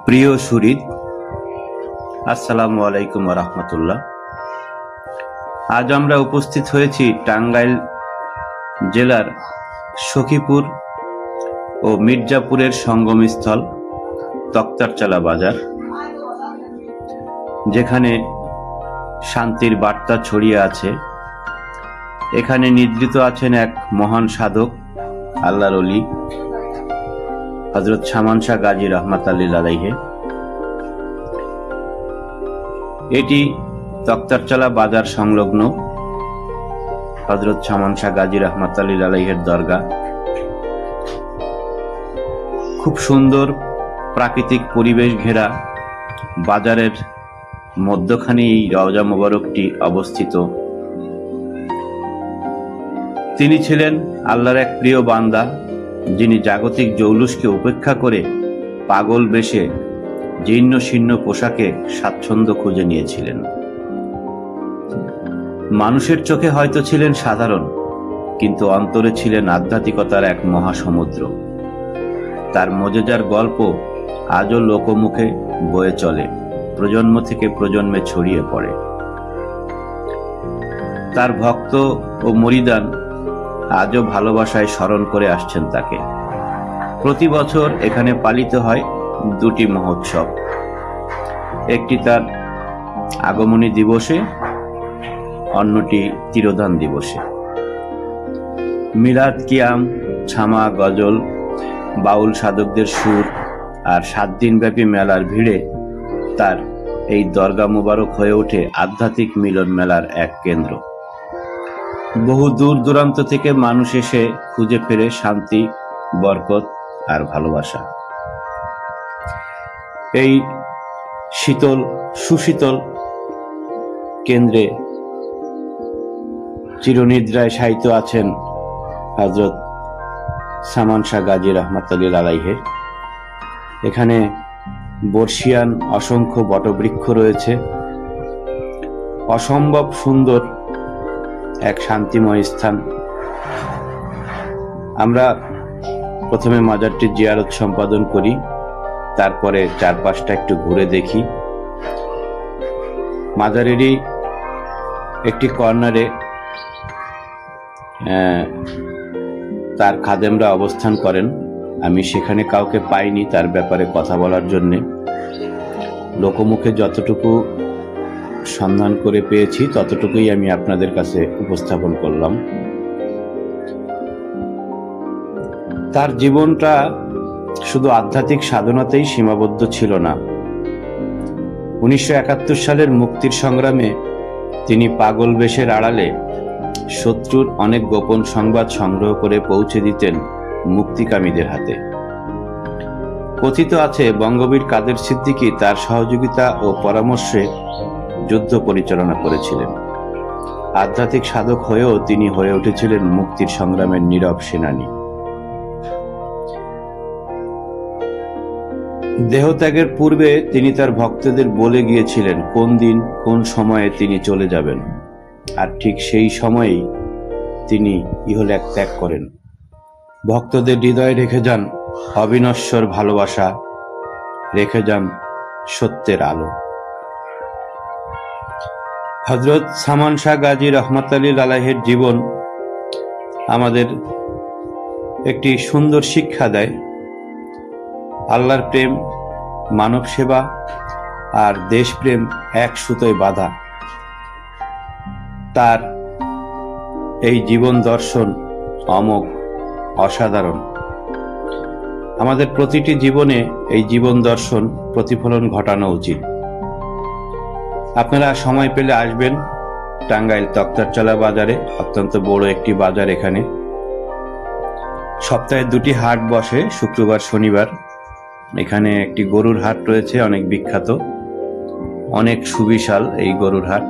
প্রিয় সুরিদ, আসসালামু আলাইকুম ওয়া রাহমাতুল্লাহ। আজ আমরা উপস্থিত হয়েছি টাঙ্গাইল জেলার সখীপুর ও মির্জাপুরের সঙ্গমস্থল তক্তারচালা বাজার, যেখানে শান্তির বার্তা ছড়িয়ে আছে। এখানে নিদ্রিত আছেন এক মহান সাধক, আল্লাহর ওলি হযরত সামান শাহ গাজী রহমাতুল্লাহ আলাইহি। এটি তক্তারচালা বাজার সংলগ্ন হযরত সামান শাহ গাজী রহমাতুল্লাহ আলাইহির দরগা। খুব সুন্দর প্রাকৃতিক পরিবেশ ঘেরা বাজারের মধ্যখানে এই রওজা মোবারকটি অবস্থিত। তিনি ছিলেন আল্লাহর এক প্রিয় বান্দা, যিনি জাগতিক জৌলুসকে উপেক্ষা করে পাগল বেশে জীর্ণ শীর্ণ পোশাকে স্বাচ্ছন্দ্য খুঁজে নিয়েছিলেন। মানুষের চোখে হয়তো ছিলেন সাধারণ, কিন্তু অন্তরে ছিলেন আধ্যাত্মিকতার এক মহাসমুদ্র। তার মজেদার গল্প আজও লোকমুখে বয়ে চলে, প্রজন্ম থেকে প্রজন্মে ছড়িয়ে পড়ে। তার ভক্ত ও মুরিদান আজও ভালোবাসায় স্মরণ করে আসছেন তাকে। প্রতি বছর এখানে পালিত হয় দুটি মহোৎসব, একটি তার আগমনী দিবসে, অন্যটি তিরোধান দিবসে। মিলাদ, কিয়াম, ছামা, গজল, বাউল সাধকদের সুর আর 7 দিনব্যাপী মেলার ভিড়ে তার এই দরগা মোবারক হয়ে ওঠে আধ্যাত্মিক মিলন মেলার এক কেন্দ্র। বহু দূর দূরান্ত থেকে মানুষ এসে খুঁজে ফেরে শান্তি, বরকত আর ভালোবাসা। এই সুশীতল কেন্দ্রে চিরনিদ্রায় শায়িত আছেন হযরত সামান শাহ গাজী রহমাতুল্লাহ আলাইহি। এখানে বর্ষিয়ান অসংখ্য বটবৃক্ষ রয়েছে। অসম্ভব সুন্দর এক শান্তিময় স্থান। আমরা প্রথমে মাজারটি জিয়ারত সম্পাদন করি, তারপরে চারপাশটা একটু ঘুরে দেখি। মাজারেরই একটি কর্নারে তার খাদেমরা অবস্থান করেন। আমি সেখানে কাউকে পাইনি তার ব্যাপারে কথা বলার জন্যে। লোকমুখে যতটুকু সন্ধান করে পেয়েছি ততটুকুই আমি আপনাদের কাছে উপস্থাপন করলাম। তার জীবনটা শুধু আধ্যাত্মিক সাধনাতেই সীমাবদ্ধ ছিল না। 1971 সালের মুক্তির সংগ্রামে তিনি পাগল বেশের আড়ালে শত্রুর অনেক গোপন সংবাদ সংগ্রহ করে পৌঁছে দিতেন মুক্তিকামীদের হাতে। কথিত আছে বঙ্গবীর কাদের সিদ্দিকী তার সহযোগিতা ও পরামর্শে যুদ্ধ পরিচালনা করেছিলেন। আধ্যাত্মিক সাধক হয়েও তিনি হয়ে উঠেছিলেন মুক্তির সংগ্রামের নীরব সেনানী। দেহত্যাগের পূর্বে তিনি তার ভক্তদের বলে গিয়েছিলেন কোন দিন কোন সময়ে তিনি চলে যাবেন, আর ঠিক সেই সময়েই তিনি ইহলোক ত্যাগ করেন। ভক্তদের হৃদয়ে রেখে যান অবিনশ্বর ভালোবাসা, রেখে যান সত্যের আলো। হযরত সামান শাহ গাজী রহমাতুল্লাহ আলাইহির জীবন আমাদের একটি সুন্দর শিক্ষা দেয়। আল্লাহর প্রেম, মানব সেবা আর দেশপ্রেম এক সুতোয় বাঁধা। তার এই জীবন দর্শন অমোঘ, অসাধারণ। আমাদের প্রতিটি জীবনে এই জীবন দর্শন প্রতিফলন ঘটানো উচিত। আপনারা সময় পেলে আসবেন টাঙ্গাইল তক্তারচালা বাজারে। অত্যন্ত বড় একটি বাজার এখানে। সপ্তাহে 2টি হাট বসে, শুক্রবার শনিবার। এখানে একটি গরুর হাট রয়েছে, অনেক বিখ্যাত, অনেক সুবিশাল এই গরুর হাট।